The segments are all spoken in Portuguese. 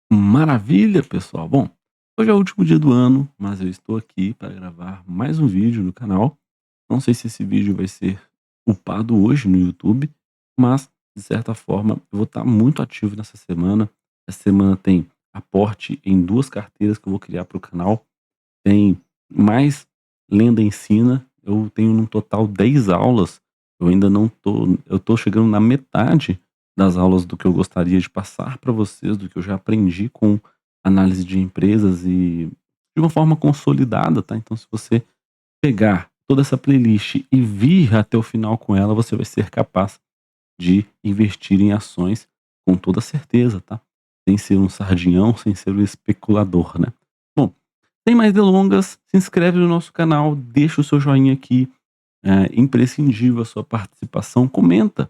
Maravilha, pessoal. Bom, hoje é o último dia do ano, mas eu estou aqui para gravar mais um vídeo no canal. Não sei se esse vídeo vai ser upado hoje no YouTube, mas de certa forma eu vou estar muito ativo nessa semana. Essa semana tem aporte em duas carteiras que eu vou criar para o canal. Tem mais Lenda Ensina. Eu tenho no total 10 aulas. Eu ainda não tô, eu tô chegando na metade das aulas do que eu gostaria de passar para vocês, do que eu já aprendi com análise de empresas e de uma forma consolidada, tá? Então, se você pegar toda essa playlist e vir até o final com ela, você vai ser capaz de investir em ações com toda certeza, tá? Sem ser um sardinhão, sem ser um especulador, né? Bom, sem mais delongas, se inscreve no nosso canal, deixa o seu joinha aqui, é imprescindível a sua participação, comenta.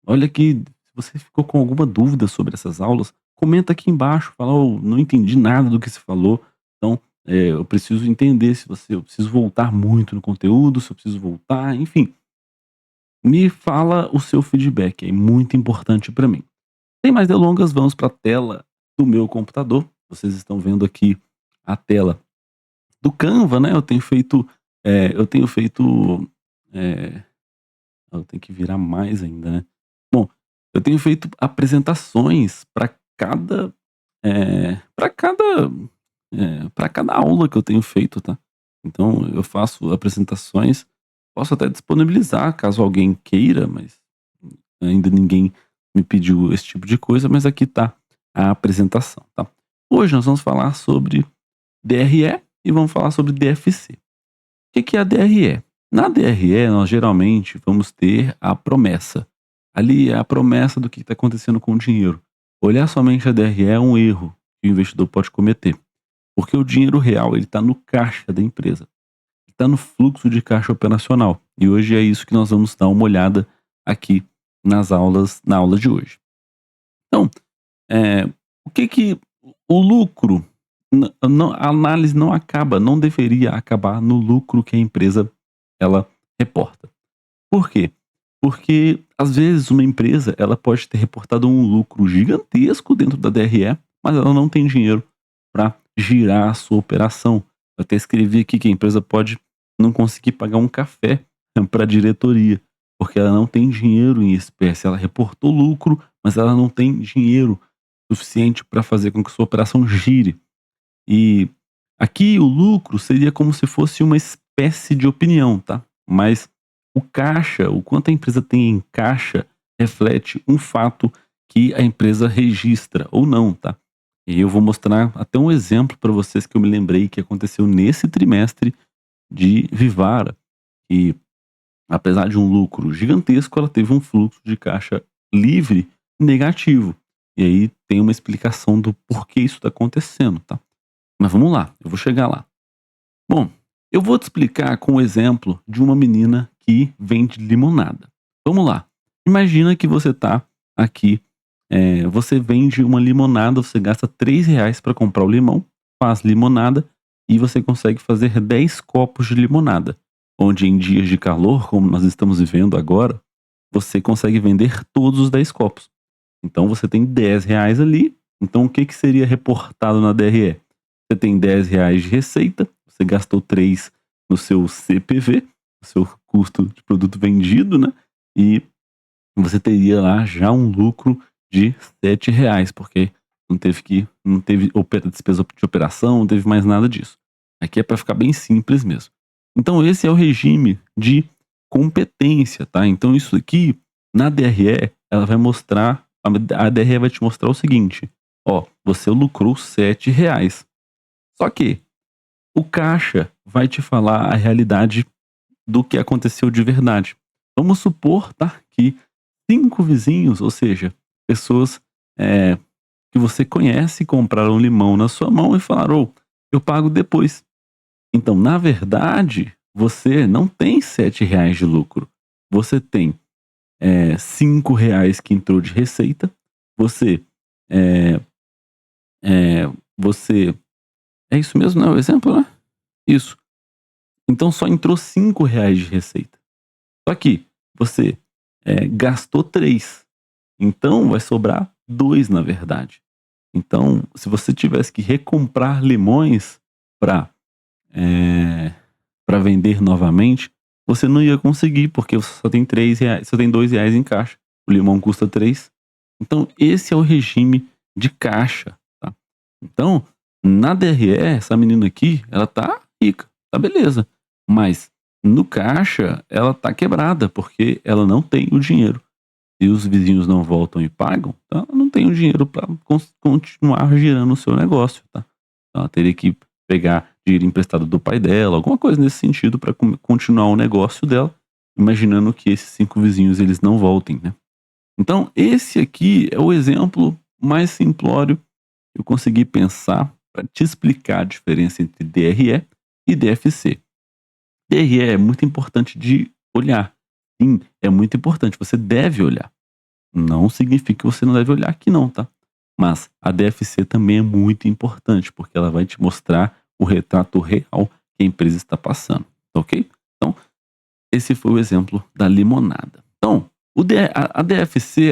Olha aqui, se você ficou com alguma dúvida sobre essas aulas, comenta aqui embaixo, fala: "Oh, não entendi nada do que se falou, então, eu preciso entender se você eu preciso voltar muito no conteúdo, se eu preciso voltar", enfim, me fala o seu feedback, é muito importante para mim. Sem mais delongas, vamos para a tela do meu computador. Vocês estão vendo aqui a tela do Canva, né? Eu tenho feito, eh, eu tenho que virar mais ainda, né? Bom, eu tenho feito apresentações para cada, para cada aula que eu tenho feito, tá? Então eu faço apresentações, posso até disponibilizar caso alguém queira, mas ainda ninguém me pediu esse tipo de coisa, mas aqui tá a apresentação, tá? Hoje nós vamos falar sobre DRE e vamos falar sobre DFC. O que é a DRE? Na DRE, nós geralmente vamos ter a promessa. Ali é a promessa do que está acontecendo com o dinheiro. Olhar somente a DRE é um erro que o investidor pode cometer, porque o dinheiro real ele está no caixa da empresa, está no fluxo de caixa operacional. E hoje é isso que nós vamos dar uma olhada aqui na aula de hoje. Então, é, o que que o lucro, a análise não deveria acabar no lucro que a empresa ela reporta. Por quê? Porque às vezes uma empresa ela pode ter reportado um lucro gigantesco dentro da DRE, mas ela não tem dinheiro para girar a sua operação. Eu até escrevi aqui que a empresa pode não conseguir pagar um café para a diretoria, porque ela não tem dinheiro em espécie. Ela reportou lucro, mas ela não tem dinheiro suficiente para fazer com que sua operação gire. E aqui o lucro seria como se fosse uma espécie de opinião, tá? Mas o caixa, o quanto a empresa tem em caixa, reflete um fato que a empresa registra ou não, tá? E eu vou mostrar até um exemplo para vocês que eu me lembrei que aconteceu nesse trimestre de Vivara. E apesar de um lucro gigantesco, ela teve um fluxo de caixa livre negativo. E aí tem uma explicação do porquê isso está acontecendo, tá? Mas vamos lá, eu vou chegar lá. Bom, eu vou te explicar com o exemplo de uma menina que vende limonada. Vamos lá. Imagina que você tá aqui, você vende uma limonada, você gasta R$ 3 para comprar o limão, faz limonada e você consegue fazer 10 copos de limonada. Onde em dias de calor, como nós estamos vivendo agora, você consegue vender todos os 10 copos. Então você tem R$ 10 ali. Então o que que seria reportado na DRE? Você tem R$ 10 de receita, você gastou 3 no seu CPV, o seu custo de produto vendido, né? E você teria lá já um lucro de R$ 7, porque não teve despesa de operação, não teve mais nada disso. Aqui é para ficar bem simples mesmo. Então esse é o regime de competência, tá? Então isso aqui na DRE, ela vai mostrar, a DRE vai te mostrar o seguinte: ó, você lucrou R$ 7. Só que o caixa vai te falar a realidade do que aconteceu de verdade. Vamos supor, tá, que 5 vizinhos, ou seja, pessoas, eh, que você conhece, compraram limão na sua mão e falaram: "Ô, eu pago depois". Então, na verdade, você não tem R$ 7 de lucro. Você tem, R$ 5 que entrou de receita, você, eh você é isso mesmo, né, o exemplo, né? Isso. Então só entrou R$ 5 de receita. Só que você, gastou 3, então vai sobrar 2 na verdade. Então, se você tivesse que recomprar limões para para vender novamente, você não ia conseguir, porque você só tem R$ 3, só tem R$ 2 em caixa. O limão custa 3. Então, esse é o regime de caixa, tá? Então, na DRE, essa menina aqui, ela tá rica, tá beleza. Mas no caixa, ela tá quebrada, porque ela não tem o dinheiro. E os vizinhos não voltam e pagam, então ela não tem o dinheiro para continuar girando o seu negócio, tá? Então ela teria que pegar dinheiro emprestado do pai dela, alguma coisa nesse sentido para continuar o negócio dela, imaginando que esses 5 vizinhos eles não voltem, né? Então esse aqui é o exemplo mais simplório que eu consegui pensar para te explicar a diferença entre DRE e DFC. DRE é muito importante de olhar. Sim, é muito importante, você deve olhar. Não significa que você não deve olhar aqui não, tá? Mas a DFC também é muito importante, porque ela vai te mostrar o retrato real que a empresa está passando, tá ok? Então, esse foi o exemplo da limonada. Então, a DFC,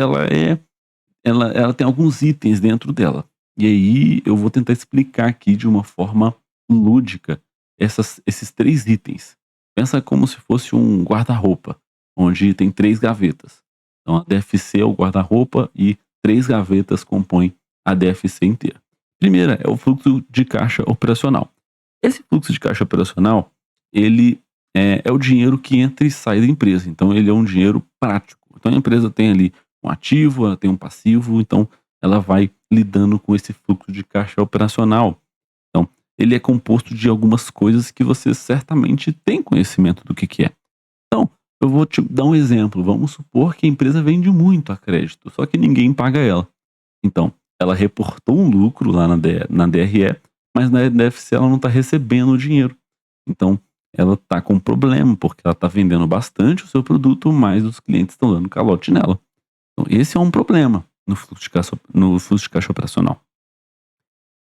ela tem alguns itens dentro dela. E aí, eu vou tentar explicar aqui de uma forma lúdica esses 3 itens. Pensa como se fosse um guarda-roupa, onde tem 3 gavetas. Então, a DFC é o guarda-roupa e 3 gavetas compõem a DFC inteira. Primeira é o fluxo de caixa operacional. Esse fluxo de caixa operacional, ele é o dinheiro que entra e sai da empresa. Então, ele é um dinheiro prático. Então, a empresa tem ali um ativo, ela tem um passivo, então ela vai lidando com esse fluxo de caixa operacional. Então, ele é composto de algumas coisas que você certamente tem conhecimento do que é. Então, eu vou te dar um exemplo. Vamos supor que a empresa vende muito a crédito, só que ninguém paga ela. Então, ela reportou um lucro lá na DRE, mas na DFC ela não está recebendo o dinheiro. Então, ela está com um problema, porque ela está vendendo bastante o seu produto, mas os clientes estão dando calote nela. Então, esse é um problema no fluxo de caixa operacional.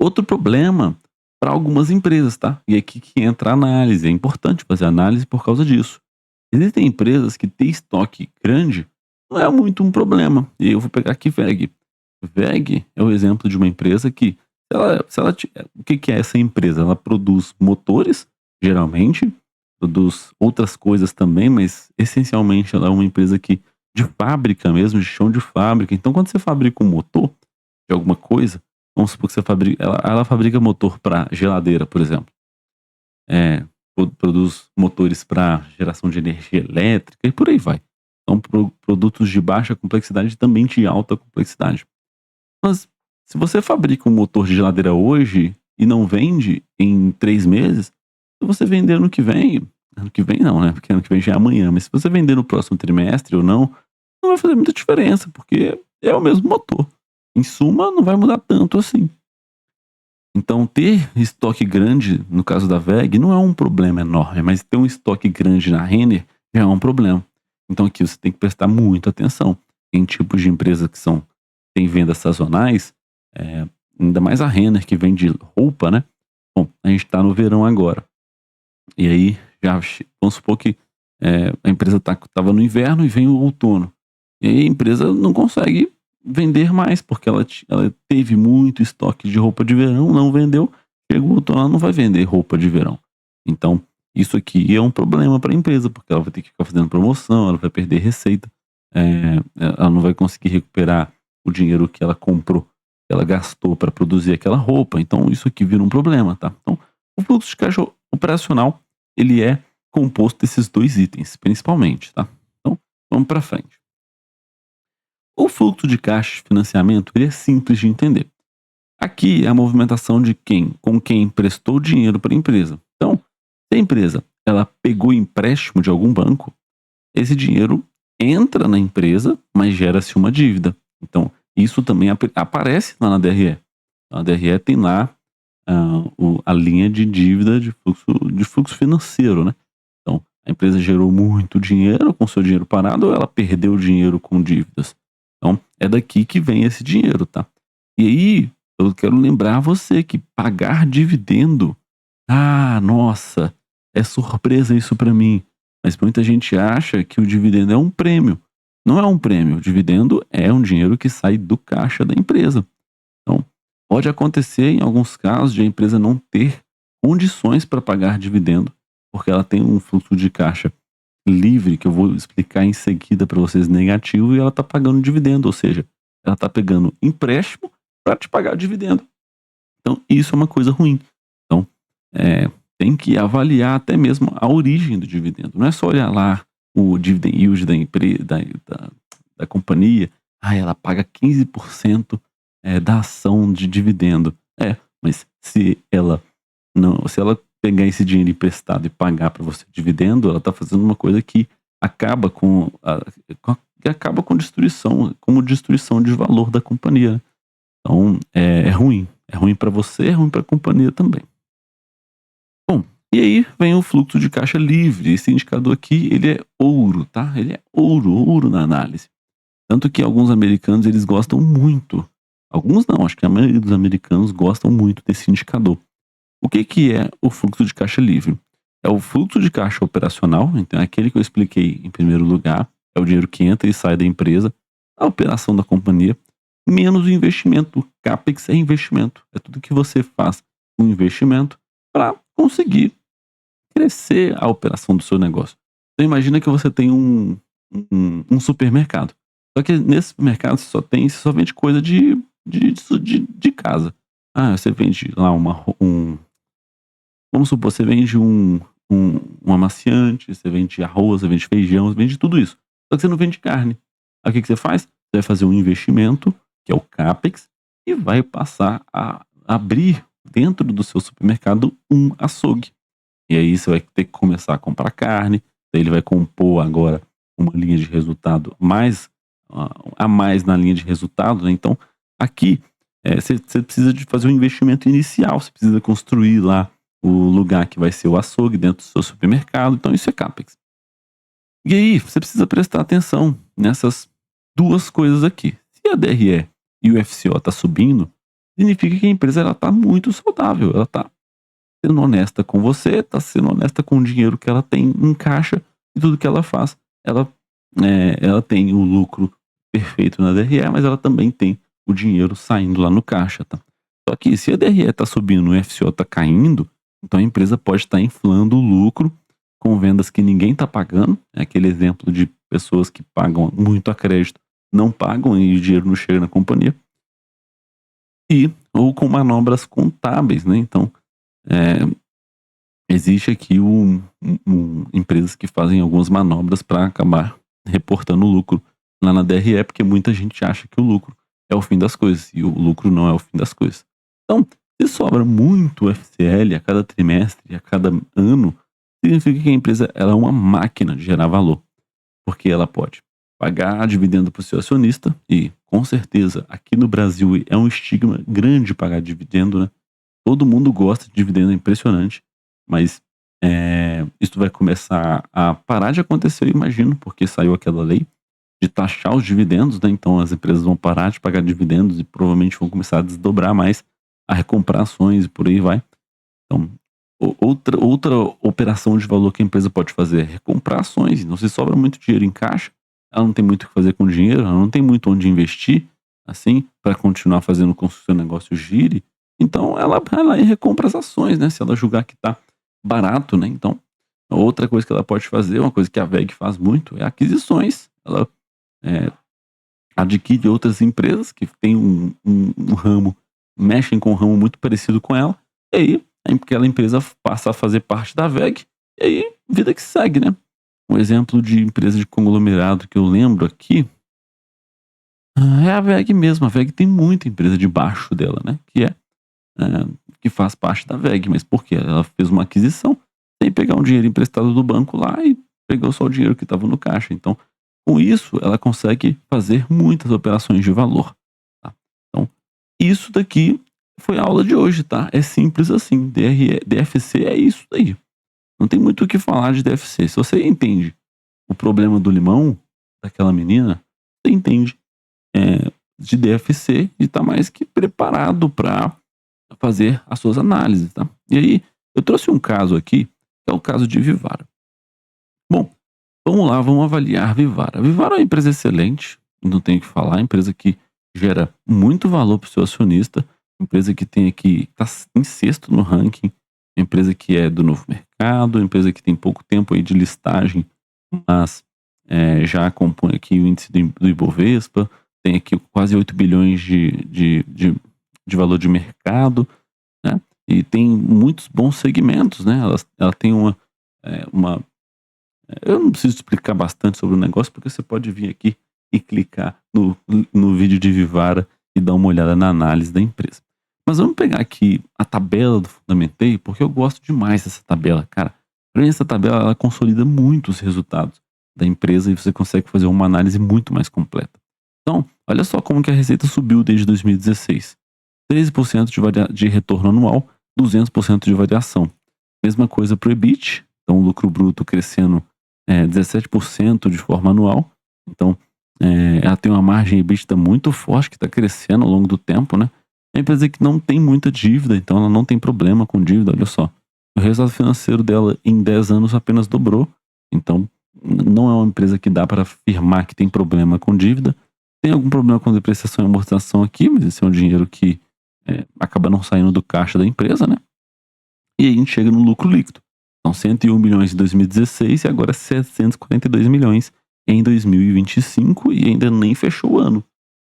Outro problema para algumas empresas, tá? E é aqui que entra a análise. É importante fazer análise por causa disso. Existem empresas que ter estoque grande não é muito um problema. E eu vou pegar aqui VEG. VEG é o exemplo de uma empresa que, o que é essa empresa? Ela produz motores, geralmente, produz outras coisas também, mas essencialmente ela é uma empresa que de fábrica mesmo, de chão de fábrica. Então, quando você fabrica um motor de alguma coisa, vamos supor que você fabrica, ela fabrica motor para geladeira, por exemplo. Produz motores para geração de energia elétrica e por aí vai. São produtos de baixa complexidade e também de alta complexidade. Mas se você fabrica um motor de geladeira hoje e não vende em 3 meses, se você vender ano que vem não, né? Porque ano que vem já é amanhã, mas se você vender no próximo trimestre ou não vai fazer muita diferença, porque é o mesmo motor. Em suma, não vai mudar tanto assim. Então, ter estoque grande, no caso da VEG, não é um problema enorme, mas ter um estoque grande na Renner já é um problema. Então, aqui você tem que prestar muita atenção. Tem tipos de empresas que têm vendas sazonais, ainda mais a Renner, que vende roupa, né? Bom, a gente está no verão agora. E aí, vamos supor que a empresa estava no inverno e vem o outono. E aí a empresa não consegue vender mais, porque ela teve muito estoque de roupa de verão, não vendeu, chega o outono, ela não vai vender roupa de verão. Então, isso aqui é um problema para a empresa, porque ela vai ter que ficar fazendo promoção, ela vai perder receita, ela não vai conseguir recuperar o dinheiro que ela comprou, que ela gastou para produzir aquela roupa. Então, isso aqui vira um problema, tá? Então, o fluxo de caixa operacional, ele é composto desses 2 itens, principalmente, tá? Então, vamos para frente. O fluxo de caixa de financiamento ele é simples de entender. Aqui é a movimentação de com quem emprestou dinheiro para a empresa. Então, se a empresa ela pegou empréstimo de algum banco, esse dinheiro entra na empresa, mas gera-se uma dívida. Então, isso também aparece lá na DRE. Na DRE tem lá a linha de dívida de fluxo financeiro, né? Então, a empresa gerou muito dinheiro com seu dinheiro parado ou ela perdeu dinheiro com dívidas? Então, é daqui que vem esse dinheiro, tá? E aí, eu quero lembrar você que pagar dividendo, nossa, é surpresa isso para mim. Mas muita gente acha que o dividendo é um prêmio. Não é um prêmio, o dividendo é um dinheiro que sai do caixa da empresa. Então, Pode acontecer, em alguns casos, de a empresa não ter condições para pagar dividendo, porque ela tem um fluxo de caixa livre, que eu vou explicar em seguida para vocês, negativo, e ela está pagando dividendo, ou seja, ela está pegando empréstimo para te pagar dividendo. Então, isso é uma coisa ruim. Então, tem que avaliar até mesmo a origem do dividendo. Não é só olhar lá o dividend yield da companhia. Ela paga 15% da ação de dividendo. Mas se ela pegar esse dinheiro emprestado e pagar para você dividendo, ela está fazendo uma coisa que acaba com destruição, como destruição de valor da companhia. Então, é ruim. É ruim para você, é ruim para a companhia também. Bom, e aí vem o fluxo de caixa livre. Esse indicador aqui, ele é ouro, tá? Ele é ouro na análise. Tanto que alguns americanos, eles gostam muito. Alguns não, acho que a maioria dos americanos gostam muito desse indicador. O que é o fluxo de caixa livre? É o fluxo de caixa operacional, então é aquele que eu expliquei em primeiro lugar, é o dinheiro que entra e sai da empresa, a operação da companhia, menos o investimento. O CAPEX é investimento. É tudo que você faz com investimento para conseguir crescer a operação do seu negócio. Então imagina que você tem um supermercado. Só que nesse supermercado você só vende coisa de casa. Você vende lá vamos supor, você vende um amaciante, você vende arroz, você vende feijão, você vende tudo isso. Só que você não vende carne. Aí o que você faz? Você vai fazer um investimento, que é o CAPEX, e vai passar a abrir dentro do seu supermercado um açougue. E aí você vai ter que começar a comprar carne, daí ele vai compor agora uma linha de resultado a mais na linha de resultado, né? Então, aqui, você precisa de fazer um investimento inicial, você precisa construir lá o lugar que vai ser o açougue dentro do seu supermercado, então isso é CAPEX. E aí, você precisa prestar atenção nessas duas coisas aqui. Se a DRE e o FCO tá subindo, significa que a empresa está muito saudável, ela está sendo honesta com você, está sendo honesta com o dinheiro que ela tem em caixa e tudo que ela faz. Ela tem o lucro perfeito na DRE, mas ela também tem o dinheiro saindo lá no caixa, tá? Só que se a DRE está subindo e o FCO está caindo, então a empresa pode estar inflando o lucro com vendas que ninguém está pagando. É aquele exemplo de pessoas que pagam muito a crédito, não pagam e o dinheiro não chega na companhia. Ou com manobras contábeis, né? Então, existe aqui empresas que fazem algumas manobras para acabar reportando o lucro lá na DRE, porque muita gente acha que o lucro é o fim das coisas, e o lucro não é o fim das coisas. Então, se sobra muito FCL a cada trimestre, a cada ano, significa que a empresa ela é uma máquina de gerar valor, porque ela pode pagar dividendo para o seu acionista, e com certeza aqui no Brasil é um estigma grande pagar dividendo, né? Todo mundo gosta de dividendo, é impressionante, mas isso vai começar a parar de acontecer, eu imagino, porque saiu aquela lei de taxar os dividendos, né? Então as empresas vão parar de pagar dividendos e provavelmente vão começar a desdobrar mais, a recomprar ações e por aí vai. Então, outra operação de valor que a empresa pode fazer é recomprar ações. Não se sobra muito dinheiro em caixa, ela não tem muito o que fazer com o dinheiro, ela não tem muito onde investir, assim, para continuar fazendo com que o seu negócio gire. Então ela recompra as ações, né? Se ela julgar que tá barato, né? Então, outra coisa que ela pode fazer, uma coisa que a VEG faz muito, é aquisições. Ela adquire outras empresas que tem um ramo, mexem com um ramo muito parecido com ela, e aí aquela empresa passa a fazer parte da VEG, e aí vida que segue, né? Um exemplo de empresa de conglomerado que eu lembro aqui é a VEG mesmo. A VEG tem muita empresa debaixo dela, né? Que faz parte da VEG, mas por quê? Ela fez uma aquisição sem pegar um dinheiro emprestado do banco lá e pegou só o dinheiro que estava no caixa. Então, com isso, ela consegue fazer muitas operações de valor. Tá? Então, isso daqui foi a aula de hoje, tá? É simples assim. DFC é isso daí. Não tem muito o que falar de DFC. Se você entende o problema do limão, daquela menina, você entende de DFC e tá mais que preparado para fazer as suas análises, tá? E aí, eu trouxe um caso aqui, que é o caso de Vivara. Bom, vamos lá, vamos avaliar Vivara. Vivara é uma empresa excelente, não tenho o que falar, é uma empresa que gera muito valor para o seu acionista, empresa que tem aqui, tá em sexto no ranking, empresa que é do novo mercado, empresa que tem pouco tempo aí de listagem, mas já compõe aqui o índice do Ibovespa, tem aqui quase 8 bilhões de valor de mercado, né? E tem muitos bons segmentos, né? Ela tem uma. Eu não preciso explicar bastante sobre o negócio, porque você pode vir aqui e clicar no vídeo de Vivara e dar uma olhada na análise da empresa. Mas vamos pegar aqui a tabela do Fundamentei, porque eu gosto demais dessa tabela, cara. Para mim, essa tabela ela consolida muito os resultados da empresa e você consegue fazer uma análise muito mais completa. Então, olha só como que a receita subiu desde 2016. 13% de retorno anual, 200% de variação. Mesma coisa para o EBIT, então o lucro bruto crescendo 17% de forma anual. Então, ela tem uma margem EBITDA muito forte que está crescendo ao longo do tempo, né? É uma empresa que não tem muita dívida, então ela não tem problema com dívida, olha só. O resultado financeiro dela em 10 anos apenas dobrou, então não é uma empresa que dá para afirmar que tem problema com dívida. Tem algum problema com depreciação e amortização aqui, mas esse é um dinheiro que acaba não saindo do caixa da empresa, né? E aí a gente chega no lucro líquido. Então, 101 milhões em 2016 e agora 742 milhões em 2025 e ainda nem fechou o ano.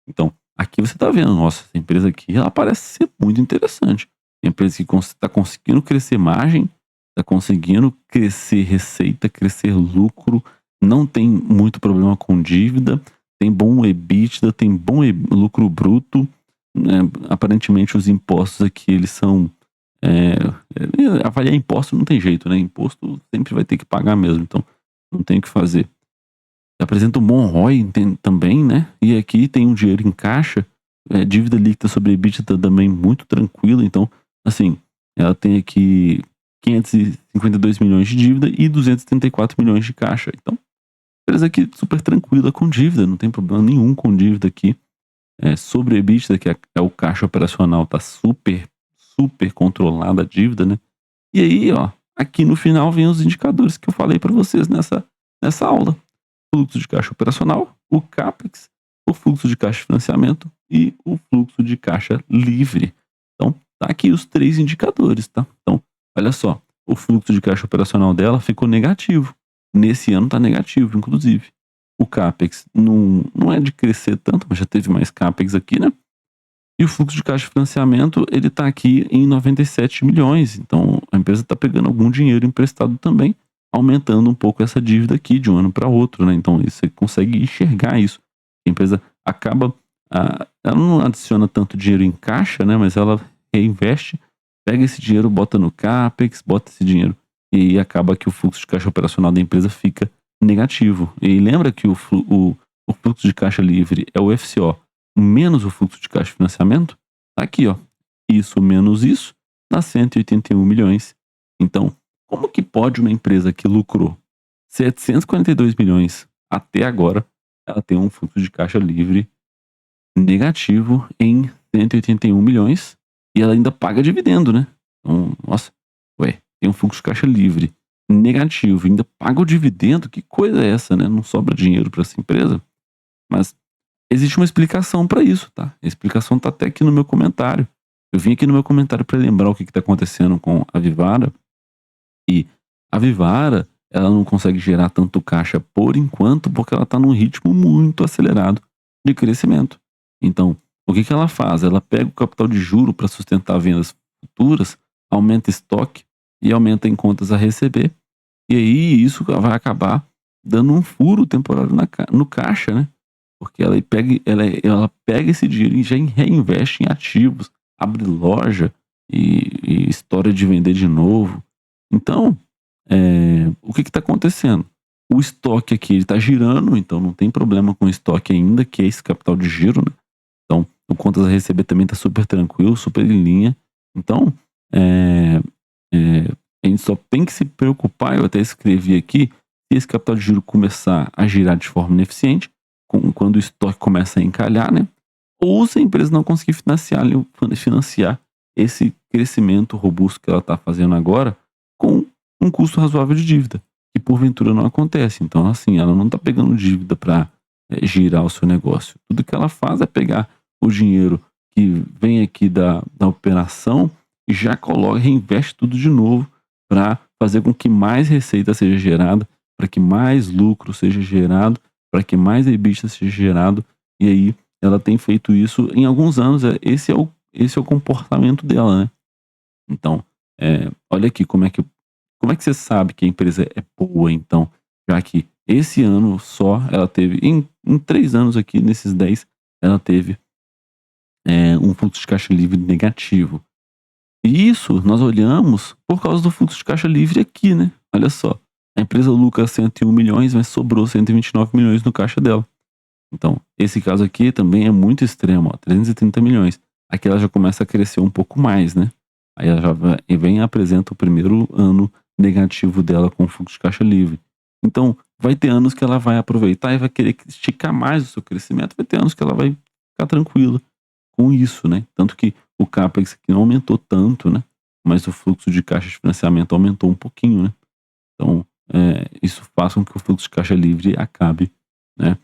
Então, aqui você está vendo, nossa, essa empresa aqui, ela parece ser muito interessante. É uma empresa que está conseguindo crescer margem, está conseguindo crescer receita, crescer lucro, não tem muito problema com dívida, tem bom EBITDA, tem bom lucro bruto, aparentemente os impostos aqui, eles são... avaliar imposto não tem jeito, né? Imposto sempre vai ter que pagar mesmo, então não tem o que fazer. Apresenta um bom ROI também, né? E aqui tem um dinheiro em caixa, dívida líquida sobre EBITDA também muito tranquila, então, assim, ela tem aqui 552 milhões de dívida e 234 milhões de caixa. Então, empresa aqui super tranquila com dívida, não tem problema nenhum com dívida aqui. Sobre EBITDA, que é o caixa operacional, tá super controlada a dívida, né? E aí, ó, aqui no final vem os indicadores que eu falei para vocês nessa aula. Fluxo de caixa operacional, o CAPEX, o fluxo de caixa de financiamento e o fluxo de caixa livre. Então, tá aqui os 3 indicadores, tá? Então, olha só, o fluxo de caixa operacional dela ficou negativo. Nesse ano tá negativo, inclusive. O CAPEX não é de crescer tanto, mas já teve mais CAPEX aqui, né? E o fluxo de caixa de financiamento, ele tá aqui em 97 milhões. Então, a empresa tá pegando algum dinheiro emprestado também, aumentando um pouco essa dívida aqui de um ano para outro, né? Então, você consegue enxergar isso. A empresa acaba... ela não adiciona tanto dinheiro em caixa, né? Mas ela reinveste, pega esse dinheiro, bota no CAPEX, bota esse dinheiro e aí acaba que o fluxo de caixa operacional da empresa fica negativo. E lembra que o fluxo de caixa livre é o FCO menos o fluxo de caixa de financiamento? Tá aqui, ó. Isso menos isso dá 181 milhões. Então, como que pode uma empresa que lucrou 742 milhões até agora, ela tem um fluxo de caixa livre negativo em 181 milhões e ela ainda paga dividendo, né? Então, nossa, tem um fluxo de caixa livre negativo, ainda paga o dividendo, que coisa é essa, né? Não sobra dinheiro para essa empresa. Mas existe uma explicação para isso, tá? A explicação tá até aqui no meu comentário. Eu vim aqui no meu comentário para lembrar o que tá acontecendo com a Vivara. E a Vivara, ela não consegue gerar tanto caixa por enquanto, porque ela tá num ritmo muito acelerado de crescimento. Então, o que ela faz? Ela pega o capital de juro para sustentar vendas futuras, aumenta estoque e aumenta em contas a receber. E aí isso vai acabar dando um furo temporário no caixa, né? Porque ela pega esse dinheiro e já reinveste em ativos, abre loja e história de vender de novo. Então, o que está acontecendo? O estoque aqui está girando, então não tem problema com o estoque ainda, que é esse capital de giro, né? Então, o contas a receber também está super tranquilo, super em linha. Então, a gente só tem que se preocupar, eu até escrevi aqui, se esse capital de giro começar a girar de forma ineficiente, quando o estoque começa a encalhar, né? Ou se a empresa não conseguir financiar esse crescimento robusto que ela está fazendo agora com um custo razoável de dívida, que porventura não acontece. Então, assim, ela não está pegando dívida para girar o seu negócio. Tudo que ela faz é pegar o dinheiro que vem aqui da operação e já coloca, reinveste tudo de novo para fazer com que mais receita seja gerada, para que mais lucro seja gerado, para que mais EBITDA seja gerado. E aí ela tem feito isso em alguns anos. Esse é o comportamento dela, né? Então, olha aqui como é que você sabe que a empresa é boa, então, já que esse ano só ela teve, em 3 anos aqui, nesses 10, ela teve um fluxo de caixa livre negativo. E isso nós olhamos por causa do fluxo de caixa livre aqui, né? Olha só, a empresa lucra 101 milhões, mas sobrou 129 milhões no caixa dela. Então, esse caso aqui também é muito extremo, ó, 330 milhões. Aqui ela já começa a crescer um pouco mais, né? Aí ela já vem e apresenta o primeiro ano negativo dela com fluxo de caixa livre. Então, vai ter anos que ela vai aproveitar e vai querer esticar mais o seu crescimento, vai ter anos que ela vai ficar tranquila com isso, né? Tanto que o CAPEX aqui não aumentou tanto, né? Mas o fluxo de caixa de financiamento aumentou um pouquinho, né? Então, isso faz com que o fluxo de caixa livre acabe, né?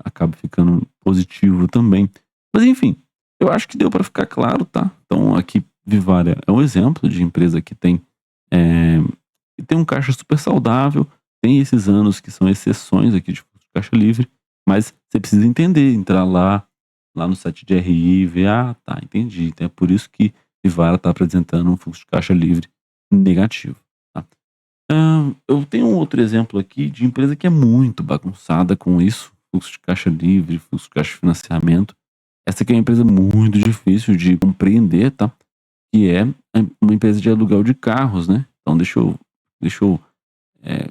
Acaba ficando positivo também. Mas enfim, eu acho que deu para ficar claro, tá? Então aqui Vivara é um exemplo de empresa que tem um caixa super saudável, tem esses anos que são exceções aqui de fluxo de caixa livre, mas você precisa entender, entrar lá no site de RI e ver, tá, entendi. Então é por isso que Vivara está apresentando um fluxo de caixa livre negativo, tá? Eu tenho um outro exemplo aqui de empresa que é muito bagunçada com isso, fluxo de caixa livre, fluxo de caixa de financiamento. Essa aqui é uma empresa muito difícil de compreender, tá? Que é uma empresa de aluguel de carros, né? Então deixa eu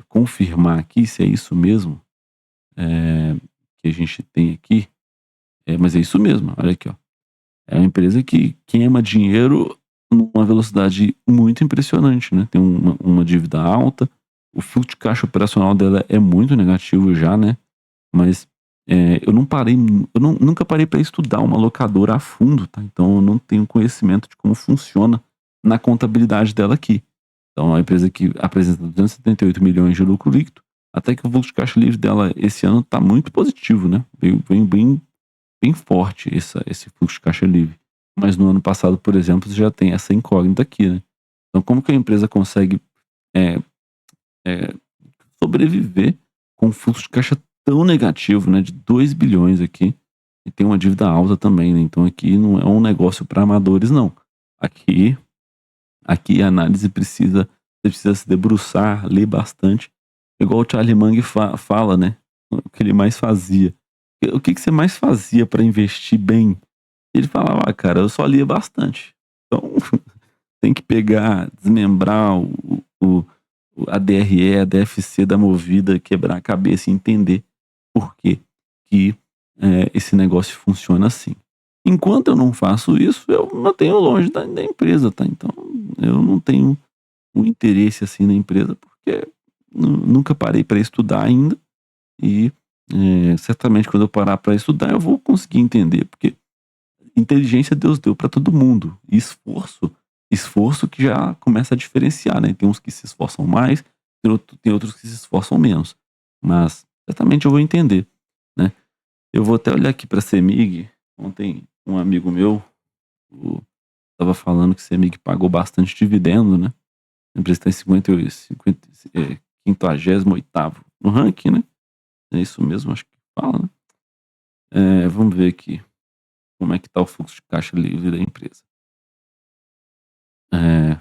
confirmar aqui se é isso mesmo que a gente tem aqui. Mas é isso mesmo, olha aqui, ó. É uma empresa que queima dinheiro numa velocidade muito impressionante, né? Tem uma dívida alta, o fluxo de caixa operacional dela é muito negativo já, né? Mas nunca parei para estudar uma locadora a fundo, tá? Então eu não tenho conhecimento de como funciona na contabilidade dela aqui. Então é uma empresa que apresenta 278 milhões de lucro líquido, até que o fluxo de caixa livre dela esse ano está muito positivo, né? Veio bem forte esse fluxo de caixa livre. Mas no ano passado, por exemplo, você já tem essa incógnita aqui, né? Então como que a empresa consegue é, é, sobreviver com um fluxo de caixa tão negativo, né, de 2 bilhões aqui, e tem uma dívida alta também, né? Então aqui não é um negócio para amadores, não. Aqui a análise você precisa se debruçar, ler bastante, igual o Charlie Mang fala, né? O que ele mais fazia. O que você mais fazia para investir bem? Ele falava, cara, eu só lia bastante. Então tem que pegar, desmembrar a DRE, a DFC da Movida, quebrar a cabeça e entender por que esse negócio funciona assim. Enquanto eu não faço isso, eu mantenho longe da empresa, tá? Então eu não tenho um interesse assim na empresa porque nunca parei para estudar ainda e certamente quando eu parar para estudar eu vou conseguir entender, porque inteligência Deus deu para todo mundo, e esforço que já começa a diferenciar, né? Tem uns que se esforçam mais, tem outros que se esforçam menos, mas certamente eu vou entender, né? Eu vou até olhar aqui para a CEMIG. Ontem um amigo meu estava falando que a CEMIG pagou bastante dividendo, né? A empresa está em 58º no ranking, né? É isso mesmo, acho que fala, né? Vamos ver aqui como é que está o fluxo de caixa livre da empresa. É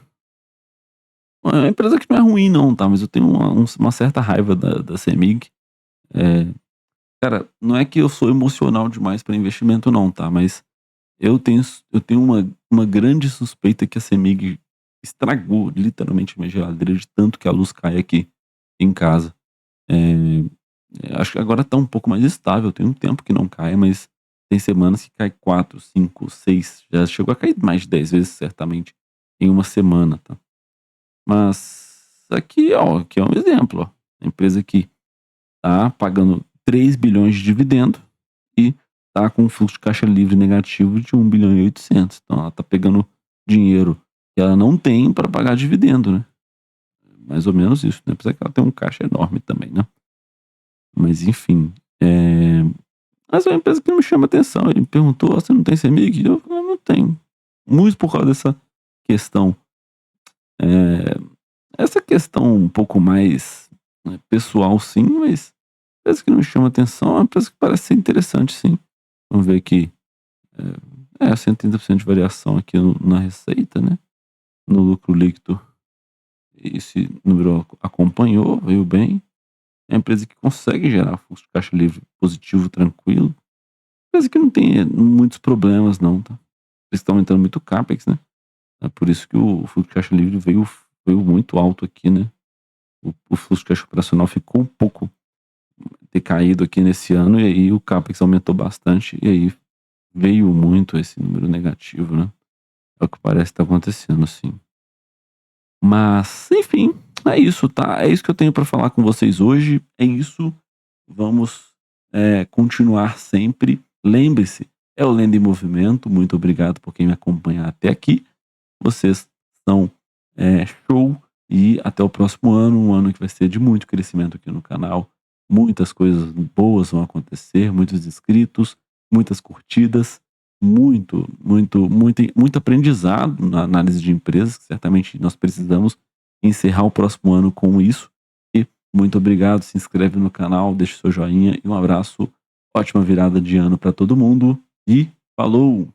uma empresa que não é ruim não, tá? Mas eu tenho uma certa raiva da CEMIG. Cara, não é que eu sou emocional demais para investimento não, tá? Mas eu tenho uma grande suspeita que a CEMIG estragou literalmente minha geladeira de tanto que a luz cai aqui em casa. Acho que agora tá um pouco mais estável, tem um tempo que não cai, mas tem semanas que cai 4, 5, 6, já chegou a cair mais de 10 vezes certamente em uma semana, tá? Mas aqui, ó, aqui é um exemplo, ó. A empresa que tá pagando 3 bilhões de dividendo e tá com um fluxo de caixa livre negativo de 1 bilhão e 800. Então ela tá pegando dinheiro que ela não tem para pagar dividendo, né? Mais ou menos isso, né? Apesar que ela tem um caixa enorme também, né? Mas enfim, Mas é uma empresa que não me chama atenção. Ele me perguntou: "Você não tem CEMIG?" Eu falei: "Não tenho". Muito por causa dessa questão, eh, essa questão um pouco mais, pessoal sim, mas empresa que não me chama atenção é uma empresa que parece ser interessante sim. Vamos ver aqui, 130% de variação aqui na receita, né, no lucro líquido, esse número acompanhou, veio bem. É uma empresa que consegue gerar fluxo de caixa livre positivo, tranquilo. Empresa que não tem muitos problemas não, tá. Eles estão aumentando muito o Capex, né. É por isso que o fluxo de caixa livre veio muito alto aqui, né. O fluxo de caixa operacional ficou um pouco decaído aqui nesse ano, e aí o Capex aumentou bastante, e aí veio muito esse número negativo, né. É o que parece estar acontecendo, sim. Mas, enfim, é isso, tá. É isso que eu tenho para falar com vocês hoje, é isso. Vamos, continuar sempre. Lembre-se, é o Lenda em Movimento. Muito obrigado por quem me acompanha até aqui. Vocês são, show, e até o próximo ano, um ano que vai ser de muito crescimento aqui no canal. Muitas coisas boas vão acontecer, muitos inscritos, muitas curtidas, muito aprendizado na análise de empresas, que certamente nós precisamos encerrar o próximo ano com isso. E muito obrigado, se inscreve no canal, deixa o seu joinha e um abraço. Ótima virada de ano para todo mundo e falou!